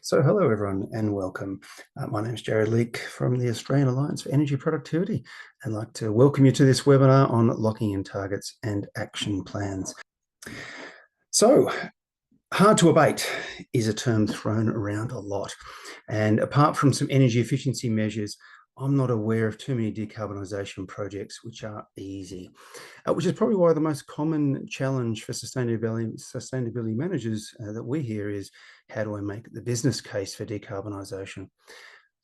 So hello everyone and welcome. My name is Jared Leake from the Australian Alliance for Energy Productivity. I'd like to welcome you to this webinar on locking in targets and action plans. So, hard to abate is a term thrown around a lot. And apart from some energy efficiency measures, I'm not aware of too many decarbonisation projects which are easy, which is probably why the most common challenge for sustainability managers that we hear is, how do I make the business case for decarbonisation?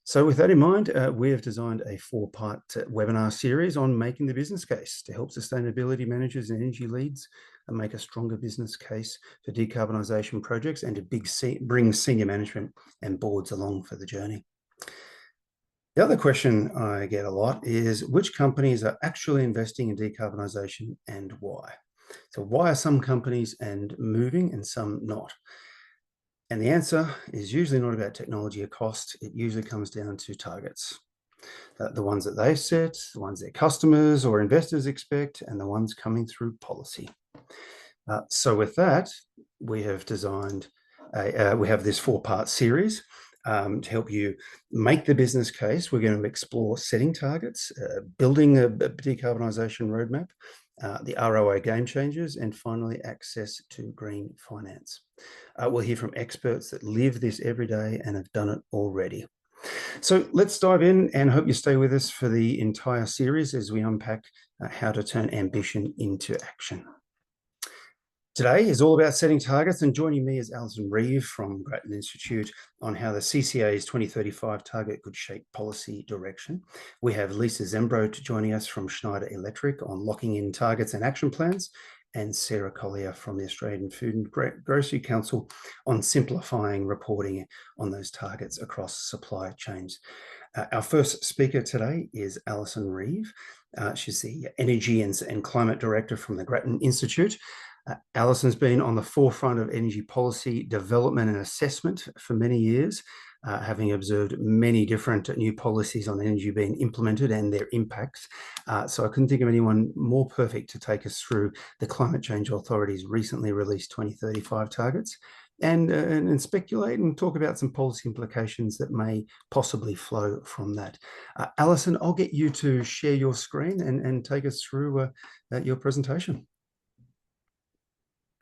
So with that in mind, we have designed a 4-part webinar series on making the business case to help sustainability managers and energy leads make a stronger business case for decarbonisation projects and to bring senior management and boards along for the journey. The other question I get a lot is, which companies are actually investing in decarbonisation and why? So why are some companies moving and some not? And the answer is usually not about technology or cost. It usually comes down to targets. The ones that they set, the ones their customers or investors expect, and the ones coming through policy. So with that, we have designed, we have this 4-part series to help you make the business case. We're going to explore setting targets, building a decarbonisation roadmap, the ROI game changers, and finally access to green finance. We'll hear from experts that live this every day and have done it already. So let's dive in and hope you stay with us for the entire series as we unpack how to turn ambition into action. Today is all about setting targets, and joining me is Alison Reeve from Grattan Institute on how the CCA's 2035 target could shape policy direction. We have Lisa Zembrodt joining us from Schneider Electric on locking in targets and action plans, and Sarah Collier from the Australian Food and Grocery Council on simplifying reporting on those targets across supply chains. Our first speaker today is Alison Reeve. She's the Energy and Climate Director from the Grattan Institute. Alison's been on the forefront of energy policy development and assessment for many years, having observed many different new policies on energy being implemented and their impacts. So I couldn't think of anyone more perfect to take us through the Climate Change Authority's recently released 2035 targets and speculate and talk about some policy implications that may possibly flow from that. Alison, I'll get you to share your screen and take us through your presentation.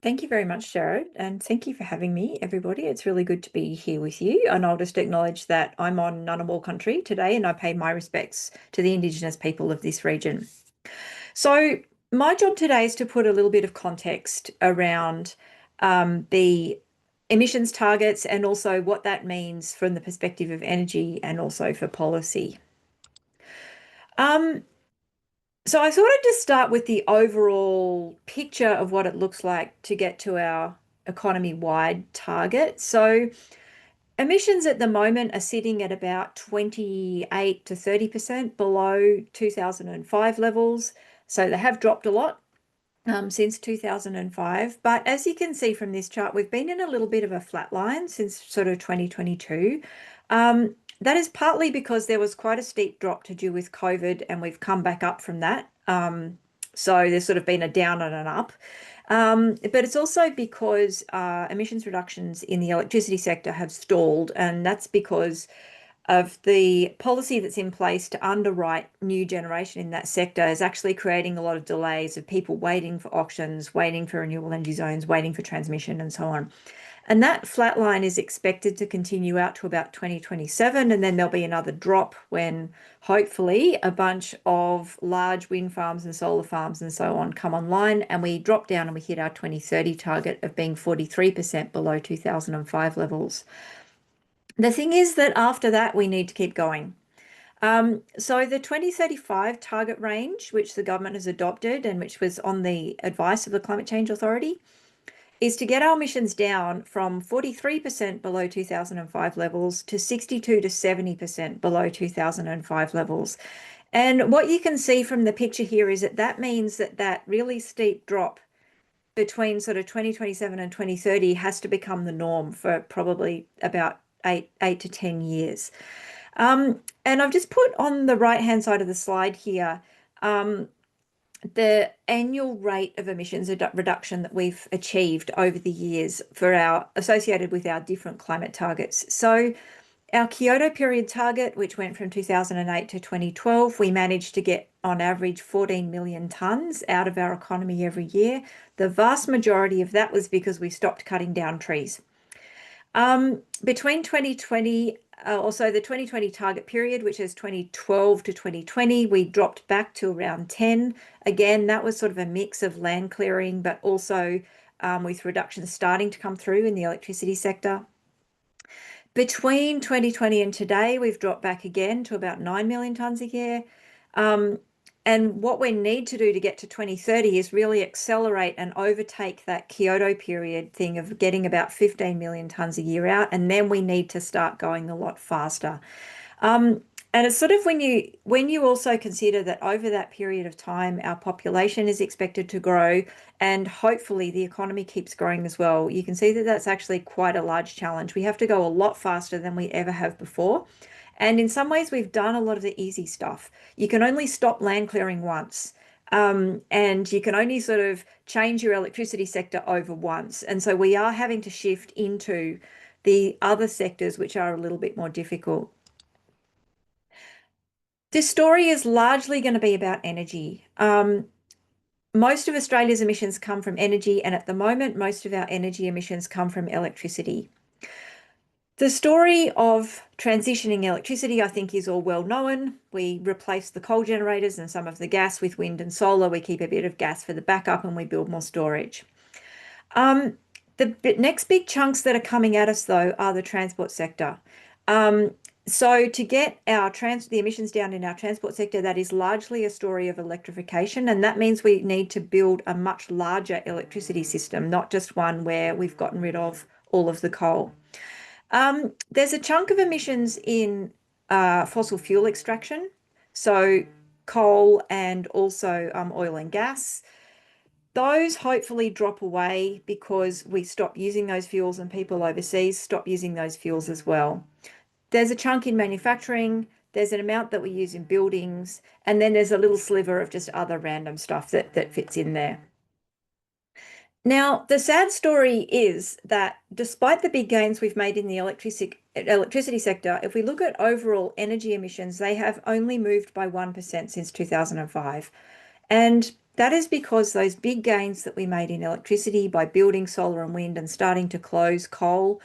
Thank you very much, Jared, and thank you for having me, everybody. It's really good to be here with you. And I'll just acknowledge that I'm on Ngunnawal country today, and I pay my respects to the Indigenous people of this region. So my job today is to put a little bit of context around the emissions targets and also what that means from the perspective of energy and also for policy. So I thought I'd just start with the overall picture of what it looks like to get to our economy-wide target. So emissions at the moment are sitting at about 28 to 30% below 2005 levels. So they have dropped a lot since 2005. But as you can see from this chart, we've been in a little bit of a flat line since sort of 2022. That is partly because there was quite a steep drop to do with COVID, and we've come back up from that. So there's sort of been a down and an up. But it's also because emissions reductions in the electricity sector have stalled, and that's because of the policy that's in place to underwrite new generation in that sector is actually creating a lot of delays of people waiting for auctions, waiting for renewable energy zones, waiting for transmission and so on. And that flat line is expected to continue out to about 2027, and then there'll be another drop when hopefully a bunch of large wind farms and solar farms and so on come online, and we drop down and we hit our 2030 target of being 43% below 2005 levels. The thing is that after that, we need to keep going. So the 2035 target range, which the government has adopted and which was on the advice of the Climate Change Authority, is to get our emissions down from 43% below 2005 levels to 62 to 70% below 2005 levels. And what you can see from the picture here is that that means that that really steep drop between sort of 2027 and 2030 has to become the norm for probably about eight to 10 years. And I've just put on the right-hand side of the slide here the annual rate of emissions reduction that we've achieved over the years for our associated with our different climate targets. So our Kyoto period target, which went from 2008 to 2012, we managed to get on average 14 million tonnes out of our economy every year. The vast majority of that was because we stopped cutting down trees. Between 2020, also the 2020 target period, which is 2012 to 2020, we dropped back to around 10. Again, that was sort of a mix of land clearing, but also with reductions starting to come through in the electricity sector. Between 2020 and today, we've dropped back again to about 9 million tonnes a year. And what we need to do to get to 2030 is really accelerate and overtake that Kyoto period thing of getting about 15 million tonnes a year out. And then we need to start going a lot faster. And it's sort of when you also consider that over that period of time, our population is expected to grow and hopefully the economy keeps growing as well. You can see that that's actually quite a large challenge. We have to go a lot faster than we ever have before. And in some ways, we've done a lot of the easy stuff. You can only stop land clearing once. And you can only sort of change your electricity sector over once. And so we are having to shift into the other sectors, which are a little bit more difficult. This story is largely going to be about energy. Most of Australia's emissions come from energy, and at the moment, most of our energy emissions come from electricity. The story of transitioning electricity, I think, is all well known. We replace the coal generators and some of the gas with wind and solar. We keep a bit of gas for the backup and we build more storage. The next big chunks that are coming at us, though, are the transport sector. So to get the emissions down in our transport sector, that is largely a story of electrification. And that means we need to build a much larger electricity system, not just one where we've gotten rid of all of the coal. There's a chunk of emissions in fossil fuel extraction, so coal and also oil and gas. Those hopefully drop away because we stop using those fuels and people overseas stop using those fuels as well. There's a chunk in manufacturing, there's an amount that we use in buildings, and then there's a little sliver of just other random stuff that fits in there. Now, the sad story is that despite the big gains we've made in the electricity sector, if we look at overall energy emissions, they have only moved by 1% since 2005. And that is because those big gains that we made in electricity by building solar and wind and starting to close coal,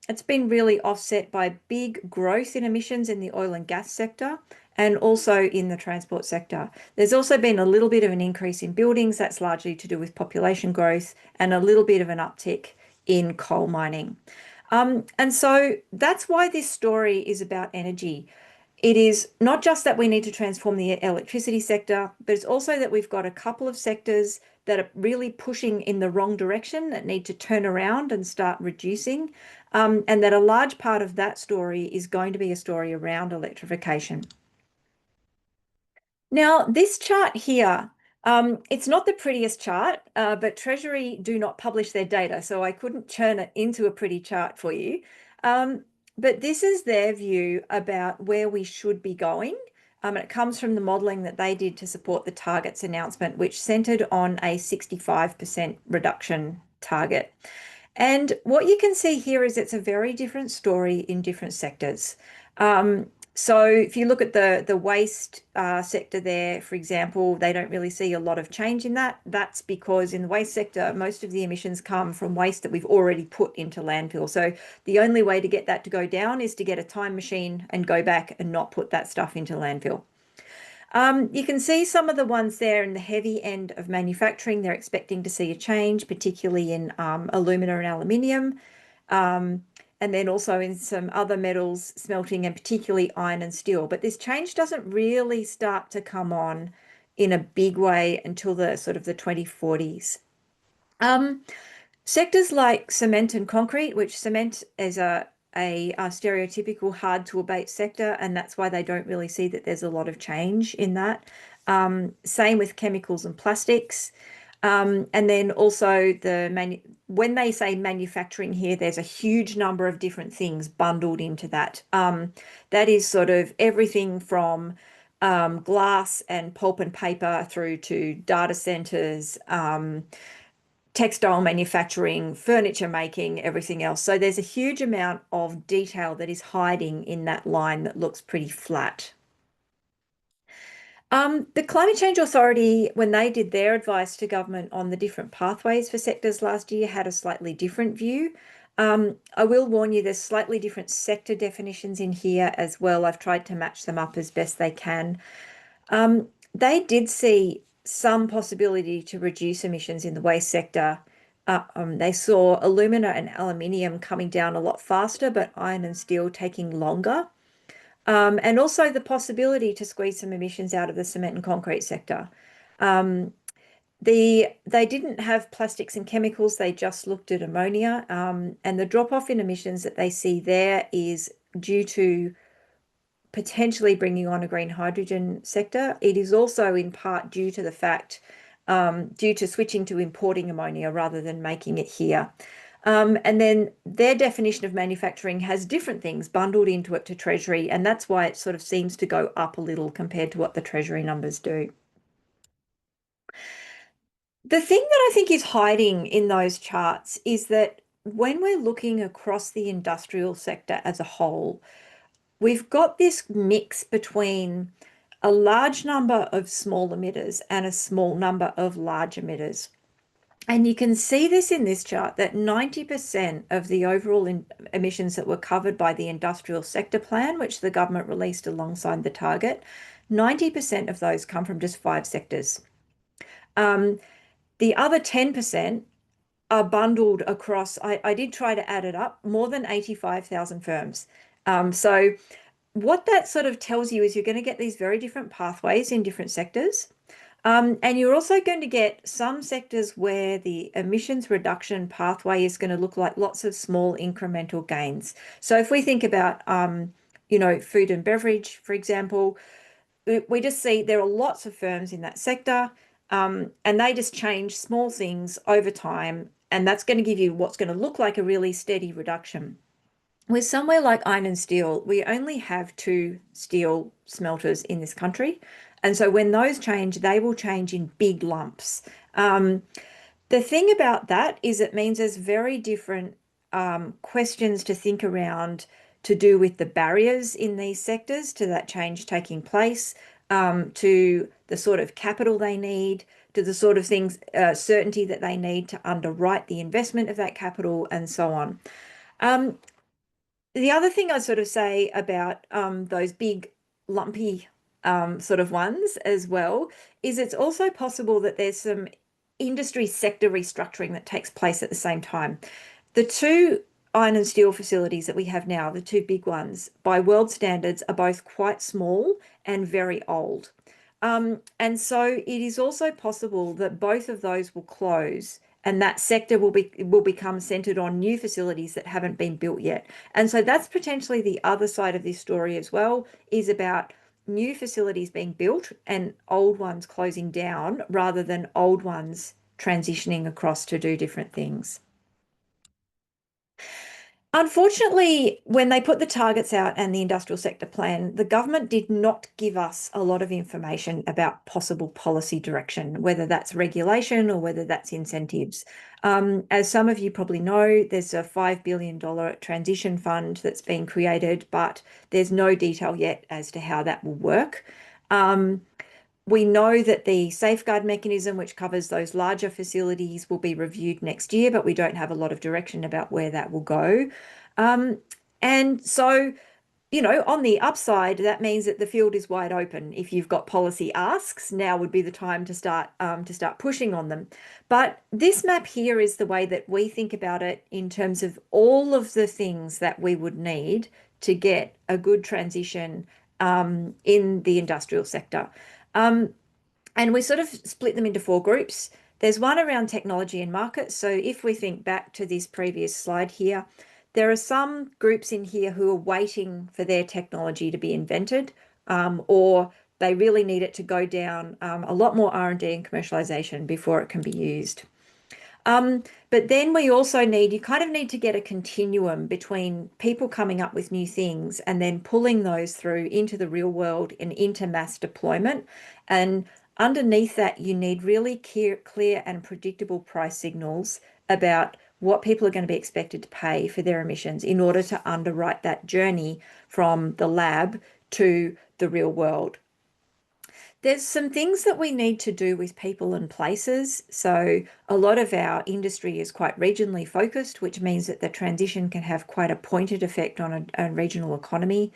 it's been really offset by big growth in emissions in the oil and gas sector and also in the transport sector. There's also been a little bit of an increase in buildings. That's largely to do with population growth and a little bit of an uptick in coal mining. And so that's why this story is about energy. It is not just that we need to transform the electricity sector, but it's also that we've got a couple of sectors that are really pushing in the wrong direction that need to turn around and start reducing, and that a large part of that story is going to be a story around electrification. Now, this chart here, it's not the prettiest chart, but Treasury do not publish their data, so I couldn't turn it into a pretty chart for you. But this is their view about where we should be going. And it comes from the modelling that they did to support the targets announcement, which centred on a 65% reduction target. And what you can see here is it's a very different story in different sectors. So if you look at the waste sector there, for example, they don't really see a lot of change in that. That's because in the waste sector, most of the emissions come from waste that we've already put into landfill. So the only way to get that to go down is to get a time machine and go back and not put that stuff into landfill. You can see some of the ones there in the heavy end of manufacturing. They're expecting to see a change, particularly in alumina and aluminium. And then also in some other metals, smelting, and particularly iron and steel. But this change doesn't really start to come on in a big way until the sort of the 2040s. Sectors like cement and concrete, which cement is a stereotypical hard to abate sector, and that's why they don't really see that there's a lot of change in that. Same with chemicals and plastics. And then also when they say manufacturing here, there's a huge number of different things bundled into that. That is sort of everything from glass and pulp and paper through to data centers, textile manufacturing, furniture making, everything else. So there's a huge amount of detail that is hiding in that line that looks pretty flat. The Climate Change Authority, when they did their advice to government on the different pathways for sectors last year, had a slightly different view. I will warn you, there's slightly different sector definitions in here as well. I've tried to match them up as best they can. They did see some possibility to reduce emissions in the waste sector. They saw alumina and aluminium coming down a lot faster, but iron and steel taking longer. And also the possibility to squeeze some emissions out of the cement and concrete sector. They didn't have plastics and chemicals, they just looked at ammonia. And the drop-off in emissions that they see there is due to potentially bringing on a green hydrogen sector. It is also in part due to the fact, due to switching to importing ammonia rather than making it here. And then their definition of manufacturing has different things bundled into it to Treasury, and that's why it sort of seems to go up a little compared to what the Treasury numbers do. The thing that I think is hiding in those charts is that when we're looking across the industrial sector as a whole, we've got this mix between a large number of small emitters and a small number of large emitters. And you can see this in this chart that 90% of the overall emissions that were covered by the industrial sector plan, which the government released alongside the target, 90% of those come from just 5 sectors. The other 10% are bundled across, I did try to add it up, more than 85,000 firms. So what that sort of tells you is you're going to get these very different pathways in different sectors. And you're also going to get some sectors where the emissions reduction pathway is going to look like lots of small incremental gains. So if we think about, food and beverage, for example, we just see there are lots of firms in that sector, and they just change small things over time, and that's going to give you what's going to look like a really steady reduction. With somewhere like iron and steel, we only have 2 steel smelters in this country. And so when those change, they will change in big lumps. The thing about that is it means there's very different questions to think around to do with the barriers in these sectors to that change taking place, to the sort of capital they need, to the sort of things, certainty that they need to underwrite the investment of that capital, and so on. The other thing I'd sort of say about those big lumpy sort of ones as well is it's also possible that there's some industry sector restructuring that takes place at the same time. The 2 iron and steel facilities that we have now, the 2 big ones, by world standards, are both quite small and very old. And so it is also possible that both of those will close, and that sector will become centered on new facilities that haven't been built yet. And so that's potentially the other side of this story as well, is about new facilities being built and old ones closing down rather than old ones transitioning across to do different things. Unfortunately, when they put the targets out and the industrial sector plan, the government did not give us a lot of information about possible policy direction, whether that's regulation or whether that's incentives. As some of you probably know, there's a $5 billion transition fund that's been created, but there's no detail yet as to how that will work. We know that the safeguard mechanism, which covers those larger facilities, will be reviewed next year, but we don't have a lot of direction about where that will go. And so, on the upside, that means that the field is wide open. If you've got policy asks, now would be the time to start pushing on them. But this map here is the way that we think about it in terms of all of the things that we would need to get a good transition in the industrial sector. And we sort of split them into 4 groups. There's one around technology and markets. So if we think back to this previous slide here, there are some groups in here who are waiting for their technology to be invented, or they really need it to go down a lot more R&D and commercialization before it can be used. But then we also need, you kind of need to get a continuum between people coming up with new things and then pulling those through into the real world and into mass deployment. And underneath that, you need really clear and predictable price signals about what people are going to be expected to pay for their emissions in order to underwrite that journey from the lab to the real world. There's some things that we need to do with people and places. So a lot of our industry is quite regionally focused, which means that the transition can have quite a pointed effect on a regional economy.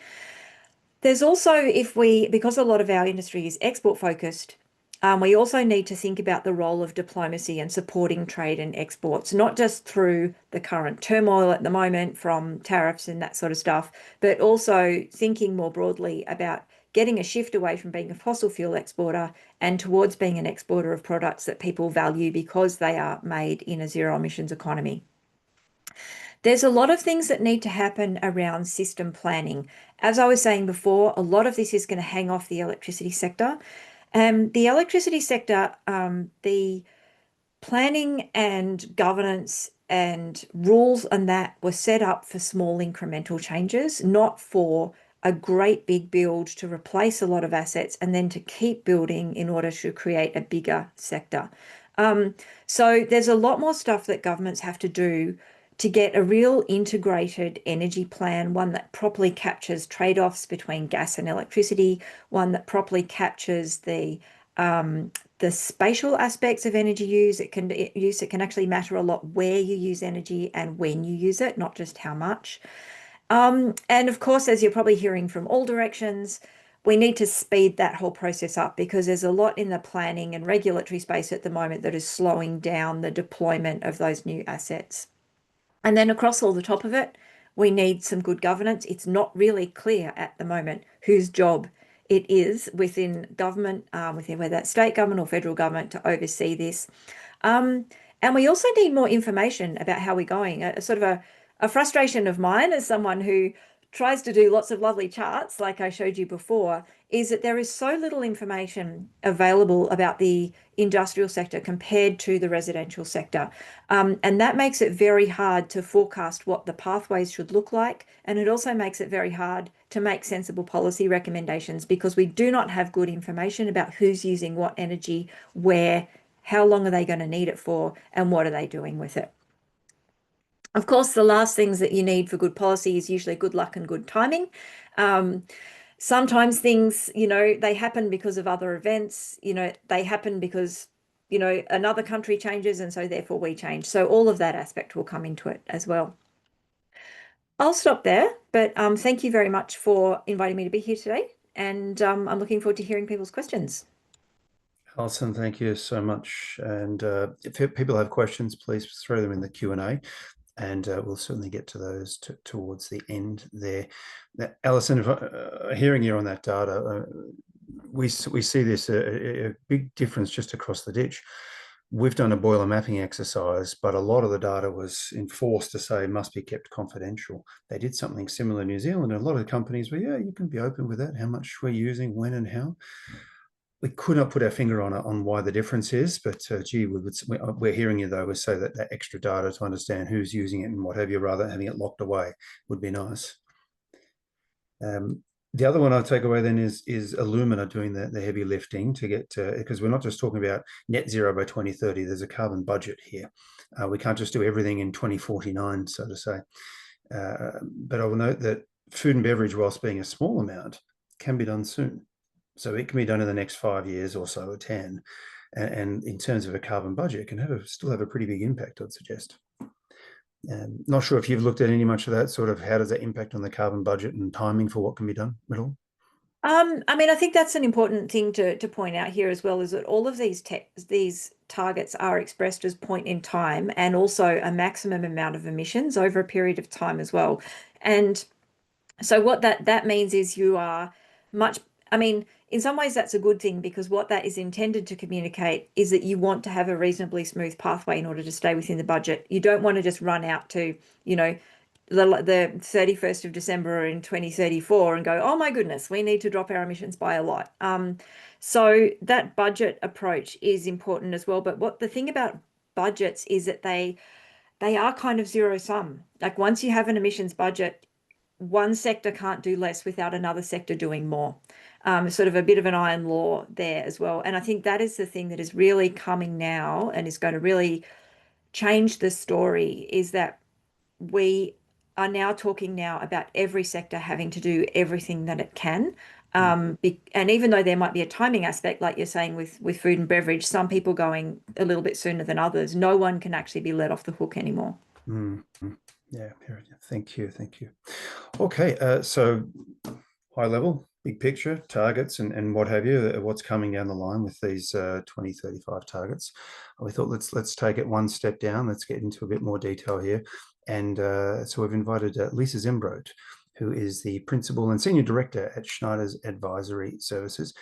There's also, because a lot of our industry is export focused, we also need to think about the role of diplomacy and supporting trade and exports, not just through the current turmoil at the moment from tariffs and that sort of stuff, but also thinking more broadly about getting a shift away from being a fossil fuel exporter and towards being an exporter of products that people value because they are made in a zero emissions economy. There's a lot of things that need to happen around system planning. As I was saying before, a lot of this is going to hang off the electricity sector. The electricity sector, the planning and governance and rules and that were set up for small incremental changes, not for a great big build to replace a lot of assets and then to keep building in order to create a bigger sector. So there's a lot more stuff that governments have to do to get a real integrated energy plan, one that properly captures trade-offs between gas and electricity, one that properly captures the spatial aspects of energy use. It can actually matter a lot where you use energy and when you use it, not just how much. And of course, as you're probably hearing from all directions, we need to speed that whole process up because there's a lot in the planning and regulatory space at the moment that is slowing down the deployment of those new assets. And then across all the top of it, we need some good governance. It's not really clear at the moment whose job it is within government, within whether that's state government or federal government to oversee this. And we also need more information about how we're going. A sort of a frustration of mine as someone who tries to do lots of lovely charts, like I showed you before, is that there is so little information available about the industrial sector compared to the residential sector. And that makes it very hard to forecast what the pathways should look like. And it also makes it very hard to make sensible policy recommendations because we do not have good information about who's using what energy, where, how long are they going to need it for, and what are they doing with it. Of course, the last things that you need for good policy is usually good luck and good timing. Sometimes things, they happen because of other events, they happen because, another country changes and so therefore we change. So all of that aspect will come into it as well. I'll stop there, but thank you very much for inviting me to be here today. And I'm looking forward to hearing people's questions. Alison, thank you so much. And if people have questions, please throw them in the Q&A. And we'll certainly get to those towards the end there. Now, Alison, hearing you on that data, we see this a big difference just across the ditch. We've done a boiler mapping exercise, but a lot of the data was enforced to say must be kept confidential. They did something similar in New Zealand, and a lot of companies were, yeah, you can be open with that, how much we're using, when and how. We could not put our finger on why the difference is, but gee, we're hearing you though. We say that extra data to understand who's using it and what have you, rather than having it locked away, would be nice. The other one I'll take away then is Illumina doing the heavy lifting to get because we're not just talking about net zero by 2030. There's a carbon budget here. We can't just do everything in 2049, so to say. But I will note that food and beverage, whilst being a small amount, can be done soon. So it can be done in the next 5 years or so, or 10. And in terms of a carbon budget, it can still have a pretty big impact, I'd suggest. Not sure if you've looked at any much of that, sort of how does that impact on the carbon budget and timing for what can be done at all? I think that's an important thing to point out here as well, is that all of these targets are expressed as point in time and also a maximum amount of emissions over a period of time as well. And so what that means is you are in some ways that's a good thing because what that is intended to communicate is that you want to have a reasonably smooth pathway in order to stay within the budget. You don't want to just run out to, the 31st of December in 2034 and go, oh my goodness, we need to drop our emissions by a lot. So that budget approach is important as well. But the thing about budgets is that they are kind of zero sum. Like once you have an emissions budget, one sector can't do less without another sector doing more. Sort of a bit of an iron law there as well. And I think that is the thing that is really coming now and is going to really change the story, is that we are now talking now about every sector having to do everything that it can. And even though there might be a timing aspect, like you're saying with food and beverage, some people going a little bit sooner than others, no one can actually be let off the hook anymore. Yeah, thank you. Okay, so high level, big picture, targets and what have you, what's coming down the line with these 2035 targets. We thought let's take it one step down. Let's get into a bit more detail here. And so we've invited Lisa Zembrodt, who is the Principal and Senior Director at Schneider's Advisory Services.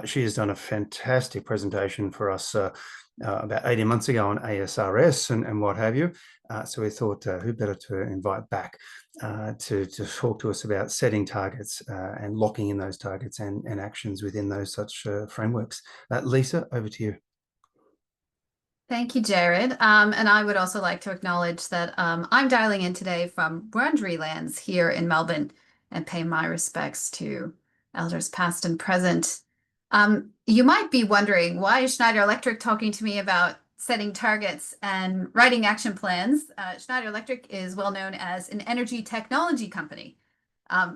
She has done a fantastic presentation for us about 18 months ago on ASRS and what have you. So we thought who better to invite back to talk to us about setting targets and locking in those targets and actions within those such frameworks. Lisa, over to you. Thank you, Jared. And I would also like to acknowledge that I'm dialing in today from Wurundjeri lands here in Melbourne and pay my respects to elders past and present. You might be wondering, why is Schneider Electric talking to me about setting targets and writing action plans? Schneider Electric is well known as an energy technology company.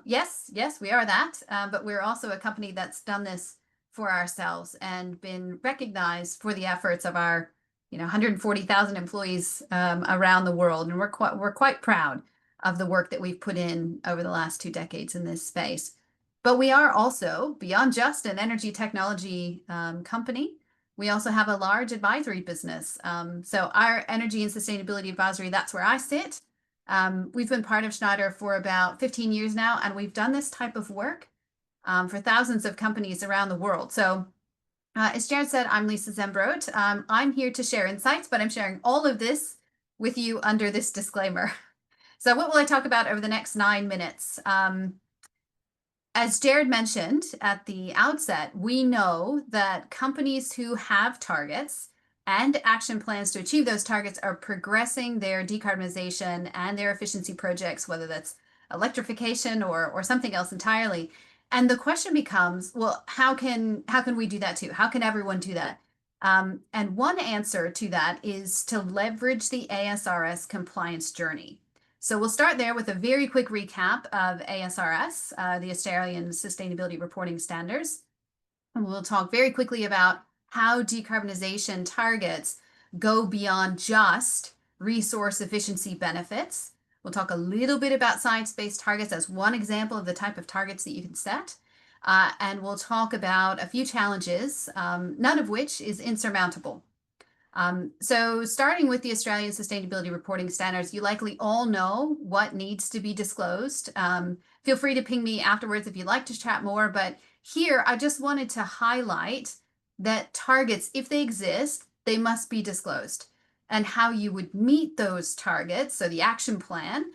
Yes, we are that, but we're also a company that's done this for ourselves and been recognized for the efforts of our 140,000 employees around the world, and we're quite proud of the work that we've put in over the last 2 decades in this space. But we are also, beyond just an energy technology company, we also have a large advisory business. So our energy and sustainability advisory, that's where I sit. We've been part of Schneider for about 15 years now, and we've done this type of work for thousands of companies around the world. So as Jared said, I'm Lisa Zembrodt. I'm here to share insights, but I'm sharing all of this with you under this disclaimer. So what will I talk about over the next 9 minutes? As Jared mentioned at the outset, we know that companies who have targets and action plans to achieve those targets are progressing their decarbonization and their efficiency projects, whether that's electrification or something else entirely. And the question becomes, well, how can we do that too? How can everyone do that? And one answer to that is to leverage the ASRS compliance journey. So we'll start there with a very quick recap of ASRS, the Australian Sustainability Reporting Standards. And we'll talk very quickly about how decarbonization targets go beyond just resource efficiency benefits. We'll talk a little bit about science-based targets as one example of the type of targets that you can set. And we'll talk about a few challenges, none of which is insurmountable. So starting with the Australian Sustainability Reporting Standards, you likely all know what needs to be disclosed. Feel free to ping me afterwards if you'd like to chat more, but here I just wanted to highlight that targets, if they exist, they must be disclosed. And how you would meet those targets, so the action plan,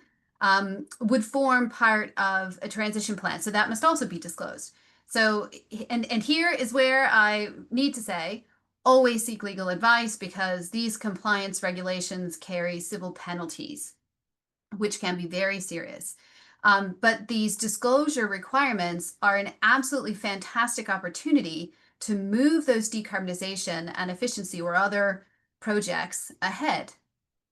would form part of a transition plan. So that must also be disclosed. So, and here is where I need to say, always seek legal advice, because these compliance regulations carry civil penalties, which can be very serious. But these disclosure requirements are an absolutely fantastic opportunity to move those decarbonization and efficiency or other projects ahead.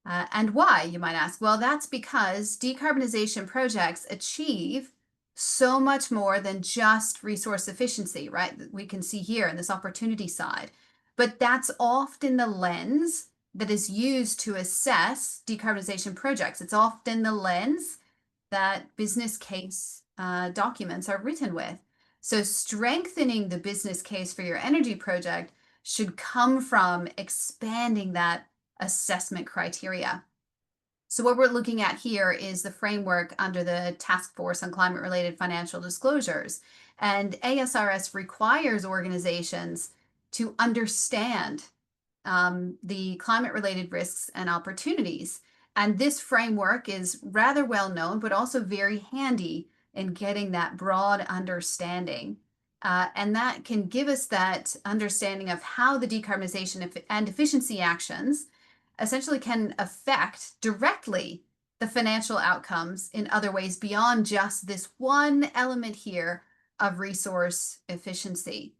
And why, you might ask? Well, that's because decarbonization projects achieve so much more than just resource efficiency, right? We can see here in this opportunity side. But that's often the lens that is used to assess decarbonization projects. It's often the lens that business case documents are written with. So strengthening the business case for your energy project should come from expanding that assessment criteria. So what we're looking at here is the framework under the Task Force on Climate-Related Financial Disclosures. And ASRS requires organizations to understand the climate-related risks and opportunities. And this framework is rather well known, but also very handy in getting that broad understanding. And that can give us that understanding of how the decarbonization and efficiency actions essentially can affect directly the financial outcomes in other ways beyond just this one element here of resource efficiency.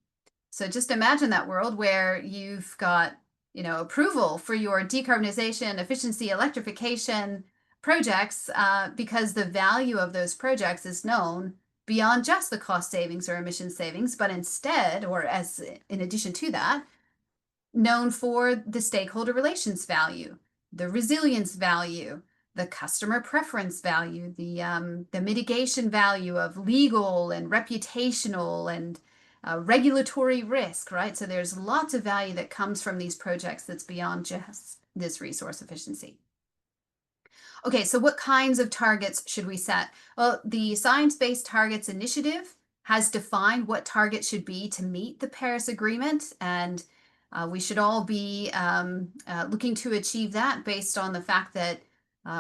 So just imagine that world where you've got, approval for your decarbonization, efficiency, electrification projects, because the value of those projects is known beyond just the cost savings or emission savings, but instead, or as in addition to that, known for the stakeholder relations value, the resilience value, the customer preference value, the mitigation value of legal and reputational and regulatory risk, right? So there's lots of value that comes from these projects that's beyond just this resource efficiency. Okay, so what kinds of targets should we set? Well, the Science Based Targets Initiative has defined what targets should be to meet the Paris Agreement, and we should all be looking to achieve that based on the fact that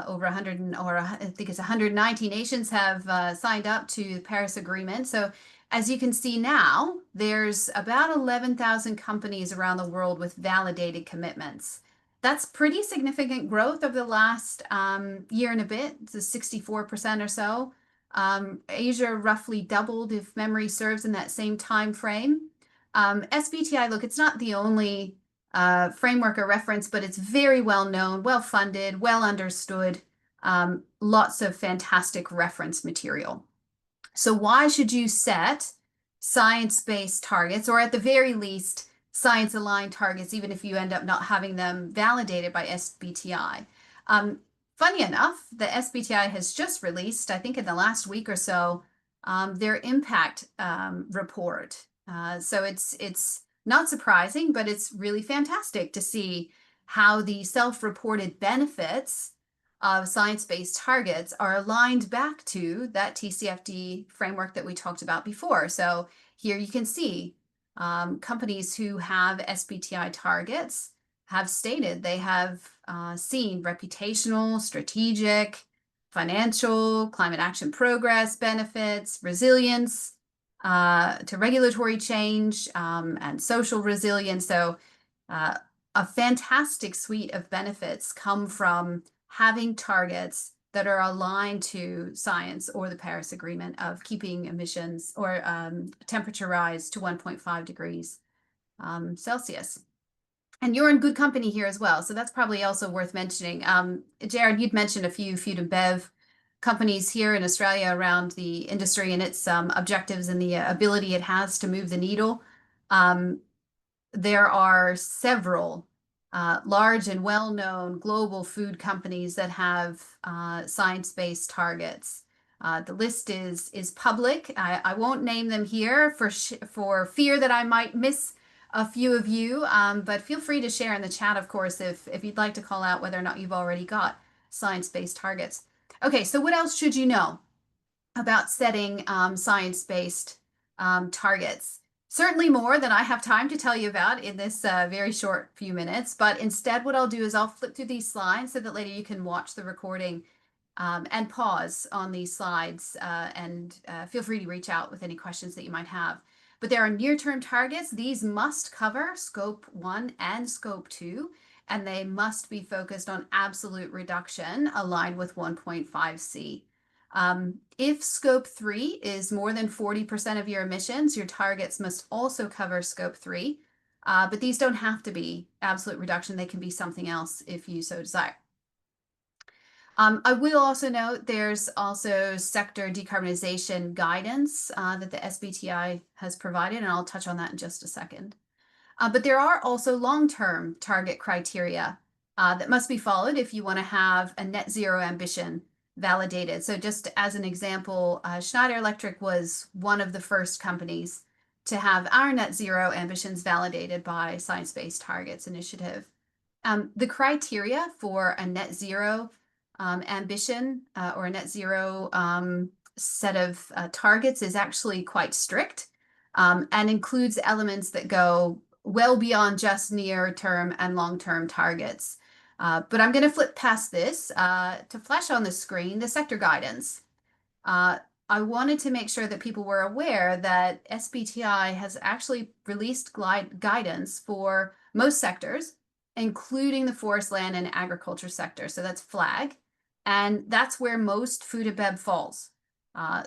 over 100, or I think it's 190 nations have signed up to the Paris Agreement. So as you can see now, there's about 11,000 companies around the world with validated commitments. That's pretty significant growth over the last year and a bit. It's a 64% or so. Asia roughly doubled, if memory serves, in that same time frame. SBTI, look, it's not the only framework or reference, but it's very well known, well funded, well understood, lots of fantastic reference material. So why should you set science-based targets, or at the very least, science-aligned targets, even if you end up not having them validated by SBTI? Funny enough, the SBTI has just released, I think in the last week or so, their impact report. So it's not surprising, but it's really fantastic to see how the self-reported benefits of science-based targets are aligned back to that TCFD framework that we talked about before. So here you can see companies who have SBTI targets have stated they have seen reputational, strategic, financial, climate action progress benefits, resilience to regulatory change, and social resilience. So a fantastic suite of benefits come from having targets that are aligned to science or the Paris Agreement of keeping emissions or temperature rise to 1.5 degrees Celsius. And you're in good company here as well. So that's probably also worth mentioning. Jared, you'd mentioned a few food and bev companies here in Australia around the industry and its objectives and the ability it has to move the needle. There are several large and well-known global food companies that have science-based targets. The list is public. I won't name them here for fear that I might miss a few of you, but feel free to share in the chat, of course, if you'd like to call out whether or not you've already got science-based targets. Okay, so what else should you know about setting science-based targets? Certainly more than I have time to tell you about in this very short few minutes, but instead what I'll do is I'll flip through these slides so that later you can watch the recording and pause on these slides and feel free to reach out with any questions that you might have. But there are near-term targets. These must cover Scope 1 and Scope 2, and they must be focused on absolute reduction aligned with 1.5C. If Scope 3 is more than 40% of your emissions, your targets must also cover Scope 3, but these don't have to be absolute reduction. They can be something else if you so desire. I will also note there's also sector decarbonization guidance that the SBTI has provided, and I'll touch on that in just a second. But there are also long-term target criteria that must be followed if you want to have a net zero ambition validated. So just as an example, Schneider Electric was one of the first companies to have our net zero ambitions validated by Science Based Targets Initiative. The criteria for a net zero ambition or a net zero set of targets is actually quite strict and includes elements that go well beyond just near-term and long-term targets. But I'm going to flip past this to flash on the screen the sector guidance. I wanted to make sure that people were aware that SBTI has actually released guidance for most sectors including the forest, land, and agriculture sector. So that's FLAG. And that's where most food and bev falls.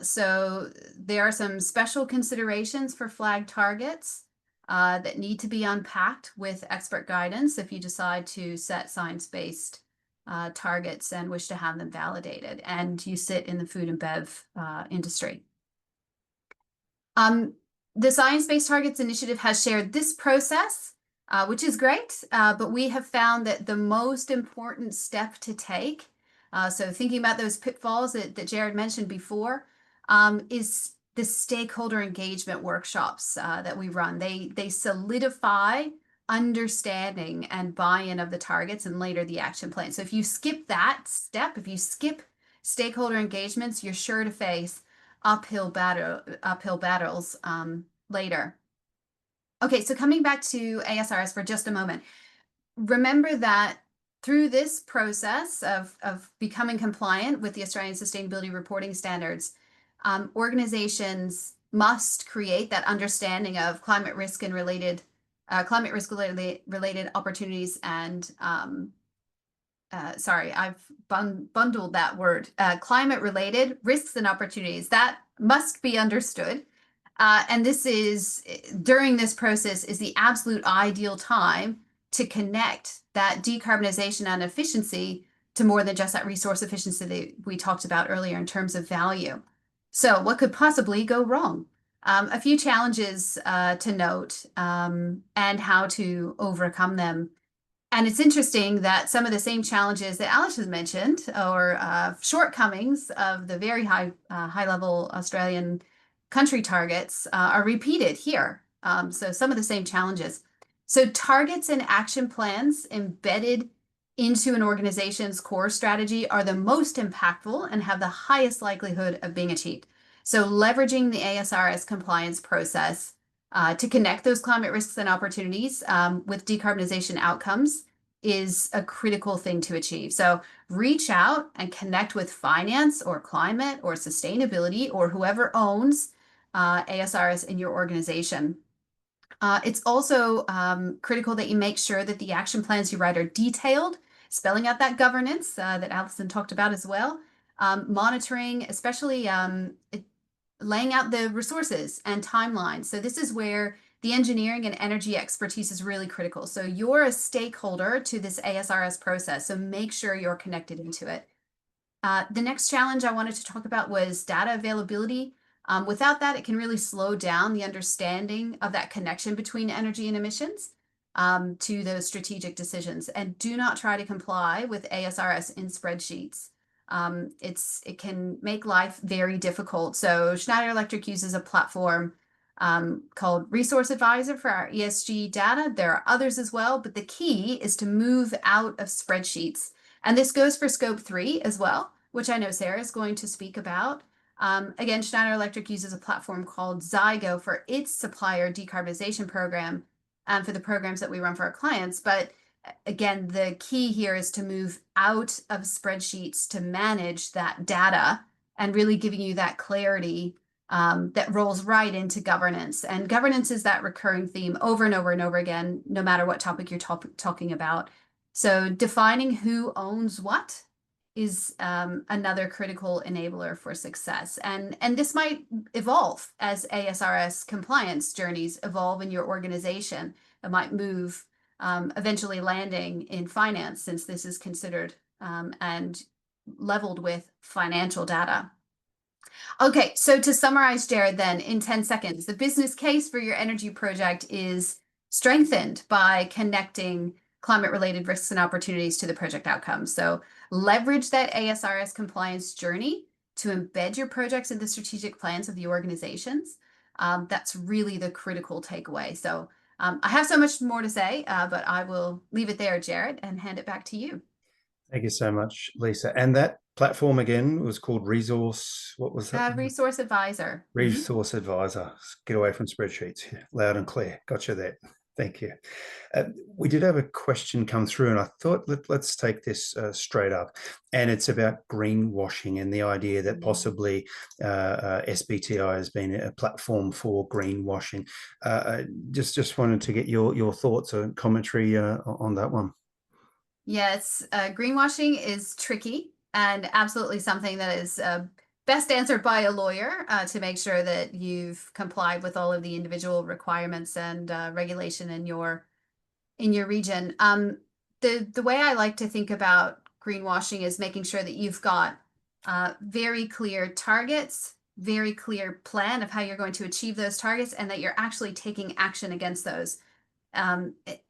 So there are some special considerations for FLAG targets that need to be unpacked with expert guidance if you decide to set science-based targets and wish to have them validated, and you sit in the food and bev industry. The Science-Based Targets Initiative has shared this process, which is great, but we have found that the most important step to take, so thinking about those pitfalls that Jared mentioned before, is the stakeholder engagement workshops that we run. They solidify understanding and buy-in of the targets and later the action plan. So if you skip that step, if you skip stakeholder engagements, you're sure to face uphill battles later. Okay, so coming back to ASRS for just a moment, remember that through this process of becoming compliant with the Australian Sustainability Reporting Standards, organizations must create that understanding of climate risk and related opportunities and sorry, I've bundled that word. Climate-related risks and opportunities that must be understood. And this is, during this process, is the absolute ideal time to connect that decarbonization and efficiency to more than just that resource efficiency that we talked about earlier in terms of value. So what could possibly go wrong? A few challenges to note and how to overcome them. And it's interesting that some of the same challenges that Alice has mentioned, or shortcomings of the very high-level Australian country targets, are repeated here. So some of the same challenges. So targets and action plans embedded into an organization's core strategy are the most impactful and have the highest likelihood of being achieved. So leveraging the ASRS compliance process to connect those climate risks and opportunities with decarbonization outcomes is a critical thing to achieve. So reach out and connect with finance or climate or sustainability or whoever owns ASRS in your organization. It's also critical that you make sure that the action plans you write are detailed, spelling out that governance that Alison talked about as well, monitoring, especially laying out the resources and timelines. So this is where the engineering and energy expertise is really critical. So you're a stakeholder to this ASRS process, so make sure you're connected into it. The next challenge I wanted to talk about was data availability. Without that, it can really slow down the understanding of that connection between energy and emissions to those strategic decisions. And do not try to comply with ASRS in spreadsheets. It can make life very difficult. So Schneider Electric uses a platform called Resource Advisor for our ESG data. There are others as well, but the key is to move out of spreadsheets. And this goes for Scope 3 as well, which I know Sarah is going to speak about. Again, Schneider Electric uses a platform called Zygo for its supplier decarbonization program for the programs that we run for our clients. But again, the key here is to move out of spreadsheets to manage that data and really giving you that clarity that rolls right into governance. And governance is that recurring theme over and over and over again, no matter what topic you're talking about. So defining who owns what is another critical enabler for success. And this might evolve as ASRS compliance journeys evolve in your organization. It might move, eventually landing in finance, since this is considered and leveled with financial data. Okay, so to summarize, Jared, then in 10 seconds, the business case for your energy project is strengthened by connecting climate-related risks and opportunities to the project outcomes. So leverage that ASRS compliance journey to embed your projects in the strategic plans of the organizations. That's really the critical takeaway. So I have so much more to say, but I will leave it there, Jared, and hand it back to you. Thank you so much, Lisa. And that platform again was called Resource, what was that? Resource Advisor. Resource Advisor. Get away from spreadsheets. Loud and clear. Gotcha there. Thank you. We did have a question come through, and I thought let's take this straight up. And it's about greenwashing and the idea that possibly SBTI has been a platform for greenwashing. Just wanted to get your thoughts or commentary on that one. Yes, greenwashing is tricky and absolutely something that is best answered by a lawyer to make sure that you've complied with all of the individual requirements and regulation in your region. The way I like to think about greenwashing is making sure that you've got very clear targets, very clear plan of how you're going to achieve those targets, and that you're actually taking action against those.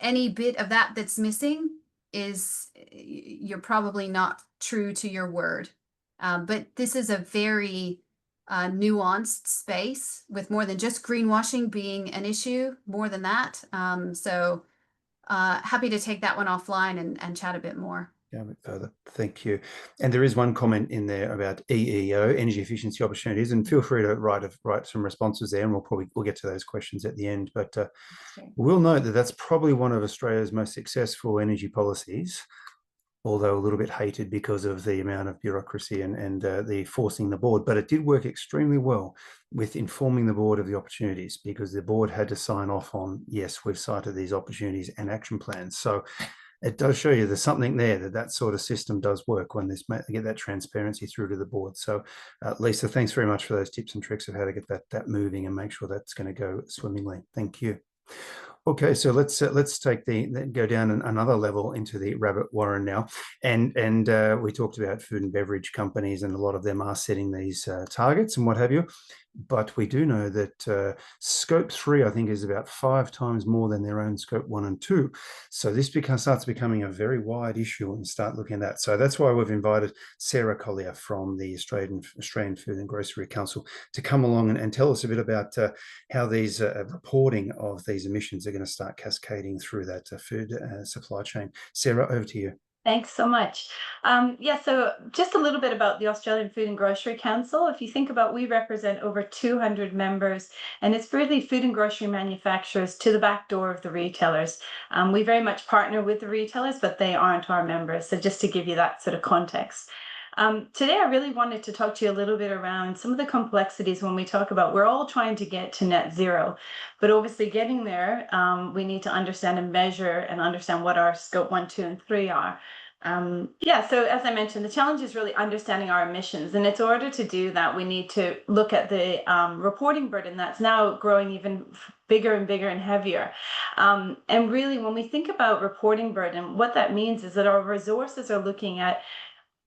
Any bit of that that's missing is you're probably not true to your word. But this is a very nuanced space with more than just greenwashing being an issue, more than that. So happy to take that one offline and chat a bit more. Yeah, a bit further. Thank you. And there is one comment in there about EEO, energy efficiency opportunities, and feel free to write some responses there, and we'll get to those questions at the end. But we'll note that that's probably one of Australia's most successful energy policies, although a little bit hated because of the amount of bureaucracy and the forcing the board. But it did work extremely well with informing the board of the opportunities, because the board had to sign off on, yes, we've cited these opportunities and action plans. So it does show you there's something there, that sort of system does work when get that transparency through to the board. So Lisa, thanks very much for those tips and tricks of how to get that moving and make sure that's going to go swimmingly. Thank you. Okay, so let's go down another level into the rabbit warren now, and we talked about food and beverage companies, and a lot of them are setting these targets and what have you. But we do know that scope 3, I think, is about 5 times more than their own scope 1 and 2. So this starts becoming a very wide issue, and start looking at that. So that's why we've invited Sarah Collier from the Australian Food and Grocery Council to come along and tell us a bit about how these reporting of these emissions are going to start cascading through that food supply chain. Sarah, over to you. Thanks so much. So just a little bit about the Australian Food and Grocery Council. If you think about, we represent over 200 members, and it's really food and grocery manufacturers to the back door of the retailers. We very much partner with the retailers, but they aren't our members. So just to give you that sort of context. Today, I really wanted to talk to you a little bit around some of the complexities when we talk about, we're all trying to get to net zero, but obviously getting there, we need to understand and measure and understand what our scope 1, 2, and 3 are. So as I mentioned, the challenge is really understanding our emissions. And in order to do that, we need to look at the reporting burden that's now growing even bigger and bigger and heavier. And really, when we think about reporting burden, what that means is that our resources are looking at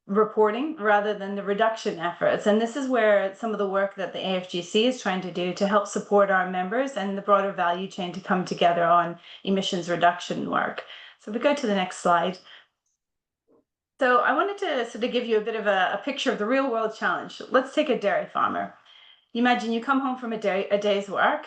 reporting rather than the reduction efforts. And this is where some of the work that the AFGC is trying to do to help support our members and the broader value chain to come together on emissions reduction work. So if we go to the next slide. So I wanted to sort of give you a bit of a picture of the real world challenge. Let's take a dairy farmer. Imagine you come home from a day's work,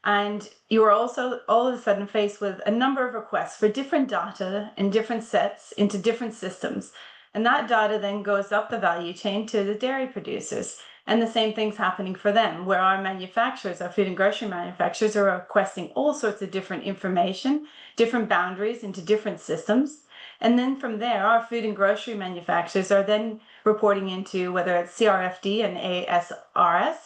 and you are also all of a sudden faced with a number of requests for different data in different sets into different systems. And that data then goes up the value chain to the dairy producers. And the same thing's happening for them, where our manufacturers, our food and grocery manufacturers, are requesting all sorts of different information, different boundaries into different systems. And then from there, our food and grocery manufacturers are then reporting into whether it's CRFD and ASRS,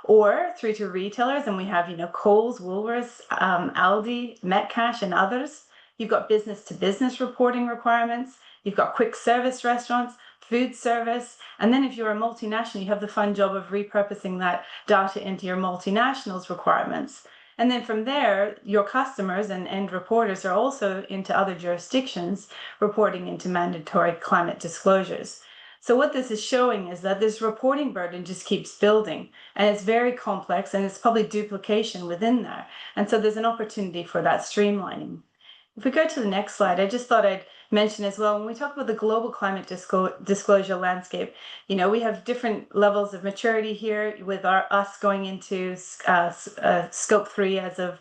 or through to retailers. And we have, Coles, Woolworths, Aldi, Metcash, and others. You've got business to business reporting requirements. You've got quick service restaurants, food service. And then if you're a multinational, you have the fun job of repurposing that data into your multinationals requirements. And then from there, your customers and end reporters are also into other jurisdictions reporting into mandatory climate disclosures. So what this is showing is that this reporting burden just keeps building, and it's very complex, and it's probably duplication within there. And so there's an opportunity for that streamlining. If we go to the next slide, I just thought I'd mention as well, when we talk about the global climate disclosure landscape, we have different levels of maturity here with us going into scope 3 as of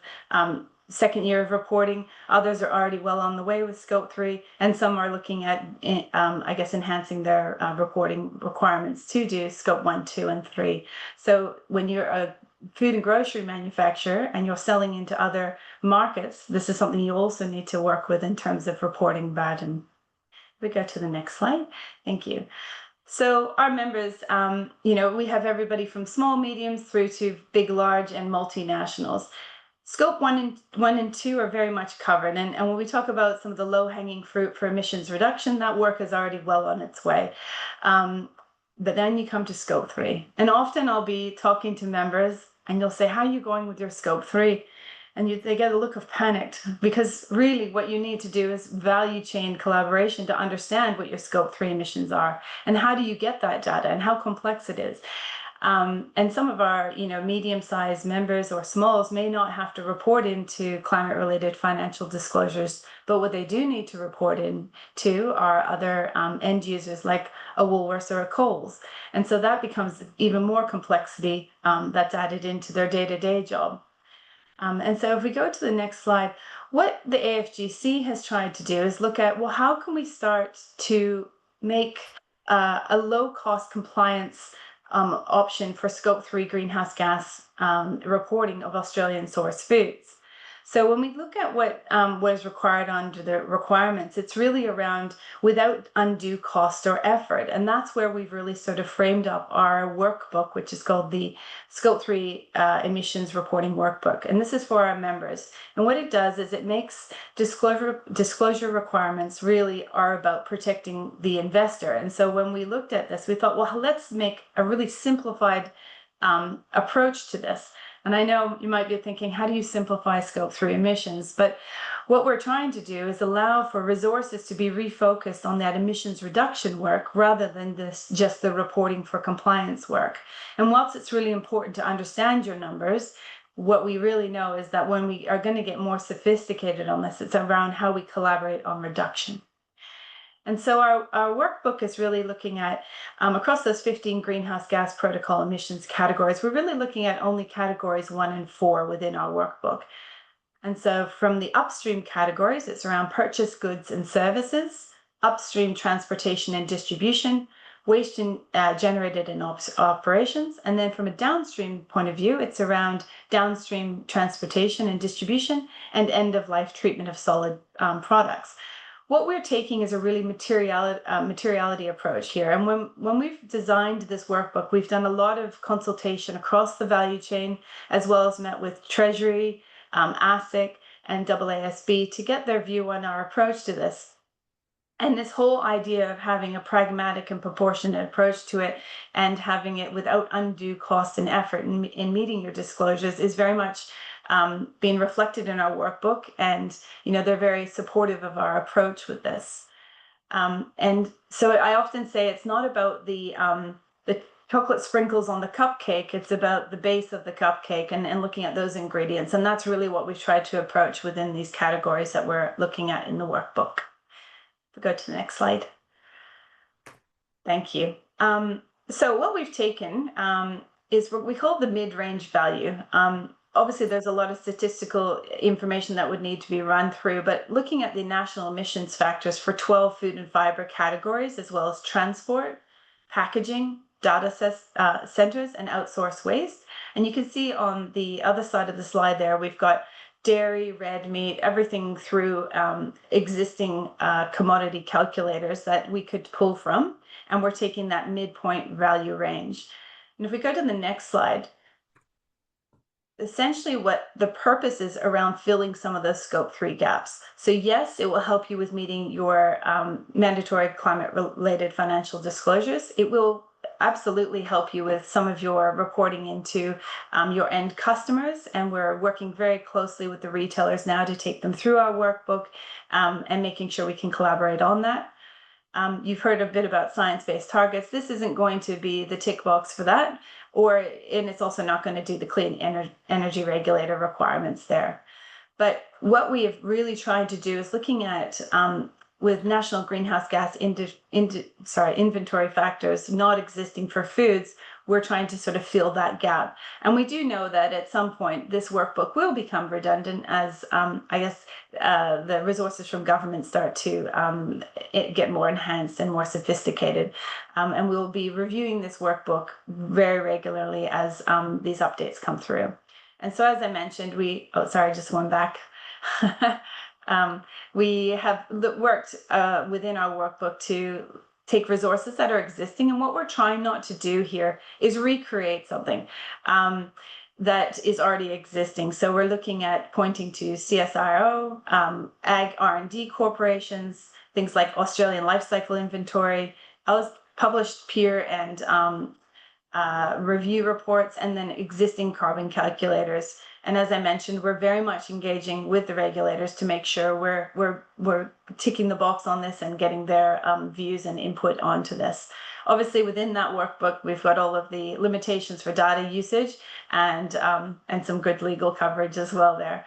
second year of reporting. Others are already well on the way with scope 3, and some are looking at, enhancing their reporting requirements to do scope 1, 2, and 3. So when you're a food and grocery manufacturer and you're selling into other markets, this is something you also need to work with in terms of reporting burden. We go to the next slide. Thank you. So our members, we have everybody from small, mediums through to big, large, and multinationals. Scope 1 and 2 are very much covered. And when we talk about some of the low-hanging fruit for emissions reduction, that work is already well on its way. But then you come to Scope 3. And often I'll be talking to members and you'll say, how are you going with your Scope 3? And they get a look of panic, because really what you need to do is value chain collaboration to understand what your Scope 3 emissions are and how do you get that data and how complex it is. And some of our, medium-sized members or smalls may not have to report into climate-related financial disclosures, but what they do need to report into are other end users like a Woolworths or a Coles. And so that becomes even more complexity that's added into their day-to-day job. And so if we go to the next slide, what the AFGC has tried to do is look at, well, how can we start to make a low-cost compliance option for Scope 3 greenhouse gas reporting of Australian source foods. So when we look at what is required under the requirements, it's really around without undue cost or effort. And that's where we've really sort of framed up our workbook, which is called the Scope 3 Emissions Reporting Workbook. And this is for our members. And what it does is it makes disclosure requirements really are about protecting the investor. And so when we looked at this, we thought, well, let's make a really simplified approach to this. And I know you might be thinking, how do you simplify Scope 3 emissions? But what we're trying to do is allow for resources to be refocused on that emissions reduction work rather than just the reporting for compliance work. And whilst it's really important to understand your numbers, what we really know is that when we are going to get more sophisticated on this, it's around how we collaborate on reduction. And so our workbook is really looking at, across those 15 greenhouse gas protocol emissions categories, we're really looking at only categories 1 and 4 within our workbook. And so from the upstream categories, it's around purchased goods and services, upstream transportation and distribution, waste generated in operations. And then from a downstream point of view, it's around downstream transportation and distribution and end-of-life treatment of solid products. What we're taking is a really materiality approach here. And when we've designed this workbook, we've done a lot of consultation across the value chain, as well as met with Treasury, ASIC, and AASB to get their view on our approach to this. And this whole idea of having a pragmatic and proportionate approach to it and having it without undue cost and effort in meeting your disclosures is very much being reflected in our workbook, and they're very supportive of our approach with this. And so I often say it's not about the chocolate sprinkles on the cupcake, it's about the base of the cupcake and looking at those ingredients. And that's really what we've tried to approach within these categories that we're looking at in the workbook. If we go to the next slide. Thank you. So what we've taken is what we call the mid-range value. Obviously, there's a lot of statistical information that would need to be run through, but looking at the national emissions factors for 12 food and fiber categories, as well as transport, packaging, data centers, and outsourced waste. And you can see on the other side of the slide there, we've got dairy, red meat, everything through existing commodity calculators that we could pull from. And we're taking that midpoint value range. And if we go to the next slide, essentially what the purpose is around filling some of those Scope 3 gaps. So yes, it will help you with meeting your mandatory climate-related financial disclosures. It will absolutely help you with some of your reporting into your end customers, and we're working very closely with the retailers now to take them through our workbook and making sure we can collaborate on that. You've heard a bit about science-based targets. This isn't going to be the tick box for that, and it's also not going to do the clean energy regulator requirements there. But what we have really tried to do is looking at with national greenhouse gas inventory factors not existing for foods, we're trying to sort of fill that gap. And we do know that at some point this workbook will become redundant as the resources from government start to get more enhanced and more sophisticated. And we'll be reviewing this workbook very regularly as these updates come through. And so as I mentioned, just one back. We have worked within our workbook to take resources that are existing, and what we're trying not to do here is recreate something. that is already existing. So we're looking at pointing to CSIRO, ag R&D corporations, things like Australian Life Cycle Inventory, published peer and review reports, and then existing carbon calculators. And as I mentioned, we're very much engaging with the regulators to make sure we're ticking the box on this and getting their views and input onto this. Obviously, within that workbook, we've got all of the limitations for data usage and some good legal coverage as well there.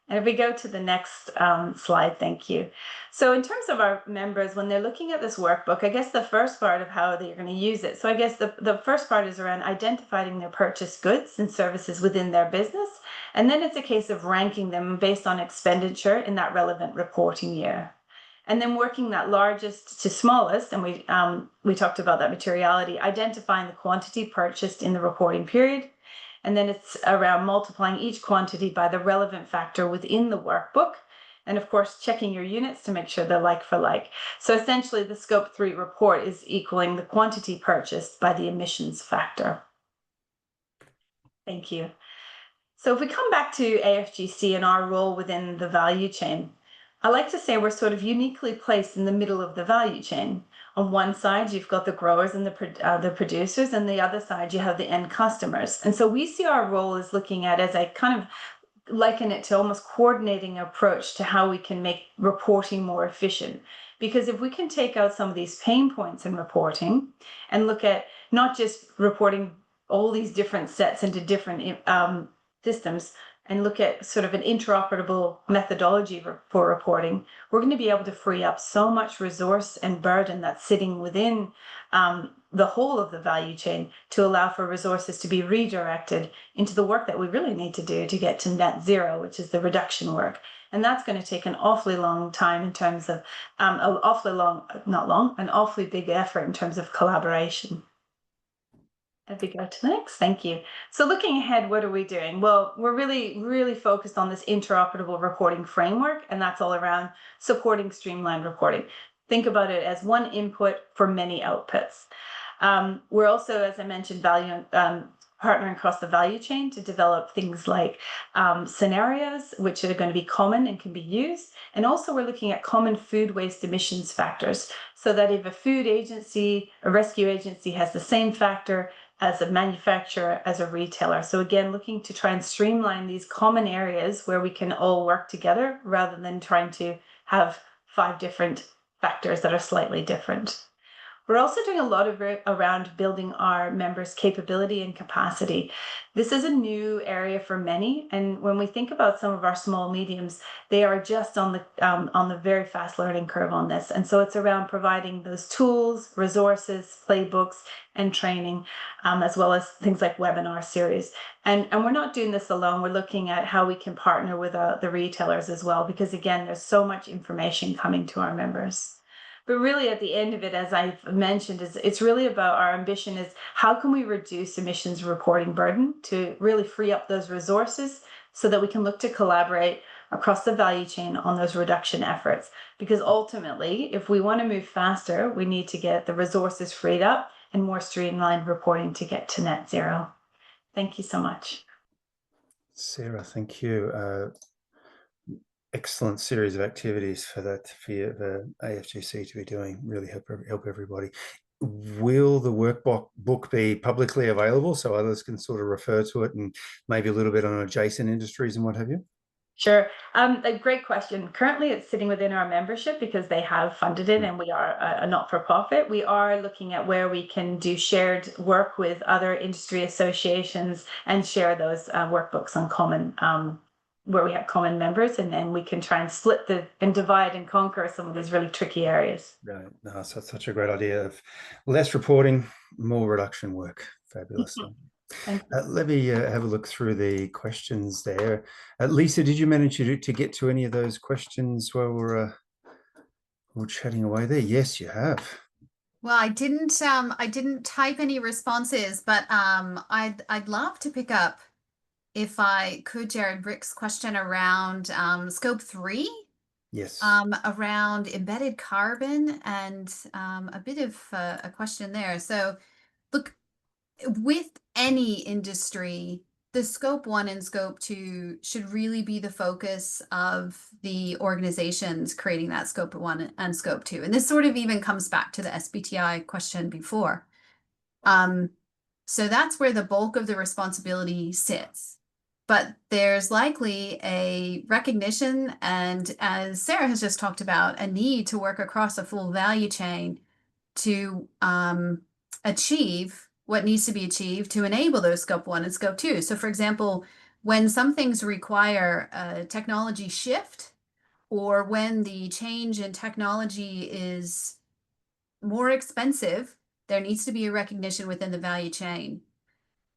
And if we go to the next slide, thank you. So in terms of our members, when they're looking at this workbook, I guess the first part of how they're going to use it. So I guess the first part is around identifying their purchased goods and services within their business. And then it's a case of ranking them based on expenditure in that relevant reporting year. And then working that largest to smallest, and we talked about that materiality, identifying the quantity purchased in the reporting period. And then it's around multiplying each quantity by the relevant factor within the workbook. And of course, checking your units to make sure they're like for like. So essentially, the Scope 3 report is equaling the quantity purchased by the emissions factor. Thank you. So if we come back to AFGC and our role within the value chain, I like to say we're sort of uniquely placed in the middle of the value chain. On one side, you've got the growers and the producers, and the other side, you have the end customers. And so we see our role as looking at, as I kind of liken it to almost coordinating approach to how we can make reporting more efficient. Because if we can take out some of these pain points in reporting and look at not just reporting all these different sets into different systems, and look at sort of an interoperable methodology for reporting, we're going to be able to free up so much resource and burden that's sitting within the whole of the value chain to allow for resources to be redirected into the work that we really need to do to get to net zero, which is the reduction work. And that's going to take an awfully long time in terms of an awfully big effort in terms of collaboration. If we go to the next, thank you. So looking ahead, what are we doing? Well, we're really, really focused on this interoperable reporting framework, and that's all around supporting streamlined reporting. Think about it as one input for many outputs. We're also, as I mentioned, partnering across the value chain to develop things like scenarios, which are going to be common and can be used. And also we're looking at common food waste emissions factors, so that if a food agency, a rescue agency has the same factor as a manufacturer, as a retailer. So again, looking to try and streamline these common areas where we can all work together rather than trying to have 5 different factors that are slightly different. We're also doing a lot of around building our members' capability and capacity. This is a new area for many, and when we think about some of our small mediums, they are just on the very fast learning curve on this. And so it's around providing those tools, resources, playbooks, and training, as well as things like webinar series. And we're not doing this alone. We're looking at how we can partner with the retailers as well, because again, there's so much information coming to our members. But really at the end of it, as I've mentioned, it's really about our ambition is how can we reduce emissions reporting burden to really free up those resources so that we can look to collaborate across the value chain on those reduction efforts. Because ultimately, if we want to move faster, we need to get the resources freed up and more streamlined reporting to get to net zero. Thank you so much. Sarah, thank you. Excellent series of activities for the AFGC to be doing. Really help everybody. Will the workbook be publicly available so others can sort of refer to it and maybe a little bit on adjacent industries and what have you? Sure. A great question. Currently, it's sitting within our membership because they have funded it and we are a not-for-profit. We are looking at where we can do shared work with other industry associations and share those workbooks on common where we have common members, and then we can try and split and divide and conquer some of these really tricky areas. Right. No, so it's such a great idea of less reporting, more reduction work. Fabulous. Let me have a look through the questions there. Lisa, did you manage to get to any of those questions while we're chatting away there? Yes, you have. Well, I didn't type any responses, but I'd love to pick up, if I could, Jared, Rick's question around Scope 3. Yes. Around embedded carbon, and a bit of a question there. So look, with any industry, the scope 1 and scope 2 should really be the focus of the organizations creating that scope 1 and scope 2. And this sort of even comes back to the SBTI question before. So that's where the bulk of the responsibility sits. But there's likely a recognition, and as Sarah has just talked about, a need to work across a full value chain to achieve what needs to be achieved to enable those scope 1 and scope 2. So for example, when some things require a technology shift, or when the change in technology is more expensive, there needs to be a recognition within the value chain.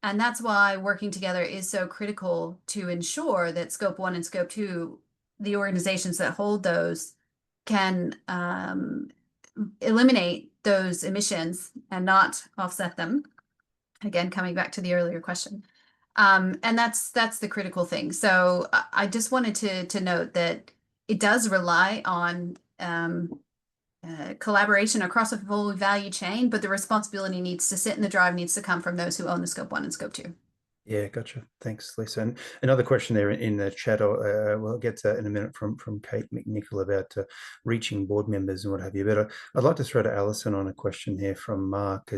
And that's why working together is so critical to ensure that scope 1 and scope 2, the organizations that hold those, can eliminate those emissions and not offset them. Again, coming back to the earlier question. And that's the critical thing. So I just wanted to note that it does rely on collaboration across a full value chain, but the responsibility needs to sit in the drive, needs to come from those who own the scope 1 and scope 2. Yeah, gotcha. Thanks, Lisa. And another question there in the chat, we'll get to in a minute from Kate McNichol about reaching board members and what have you. But I'd like to throw to Alison on a question here from Mark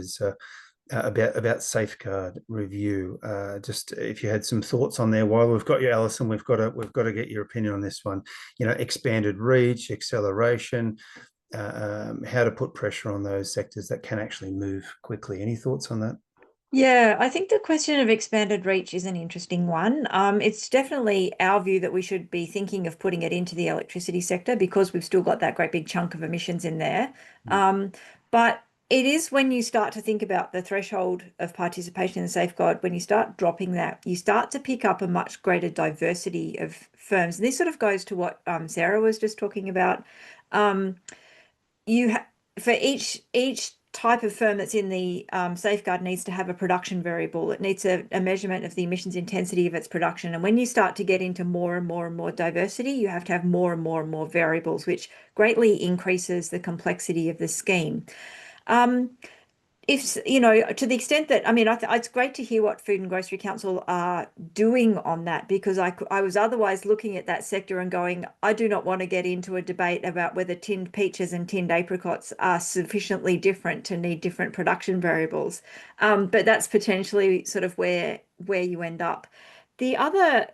about safeguard review. Just if you had some thoughts on there. While we've got you, Alison, we've got to get your opinion on this one. You know, expanded reach, acceleration. How to put pressure on those sectors that can actually move quickly. Any thoughts on that? Yeah, I think the question of expanded reach is an interesting one. It's definitely our view that we should be thinking of putting it into the electricity sector because we've still got that great big chunk of emissions in there. But it is when you start to think about the threshold of participation in the safeguard, when you start dropping that, you start to pick up a much greater diversity of firms. And this sort of goes to what Sarah was just talking about. For each type of firm that's in the safeguard needs to have a production variable. It needs a measurement of the emissions intensity of its production. And when you start to get into more and more and more diversity, you have to have more and more and more variables, which greatly increases the complexity of the scheme. If, you know, to the extent that, I mean, it's great to hear what Food and Grocery Council are doing on that, because I was otherwise looking at that sector and going, I do not want to get into a debate about whether tinned peaches and tinned apricots are sufficiently different to need different production variables. But that's potentially sort of where you end up. The other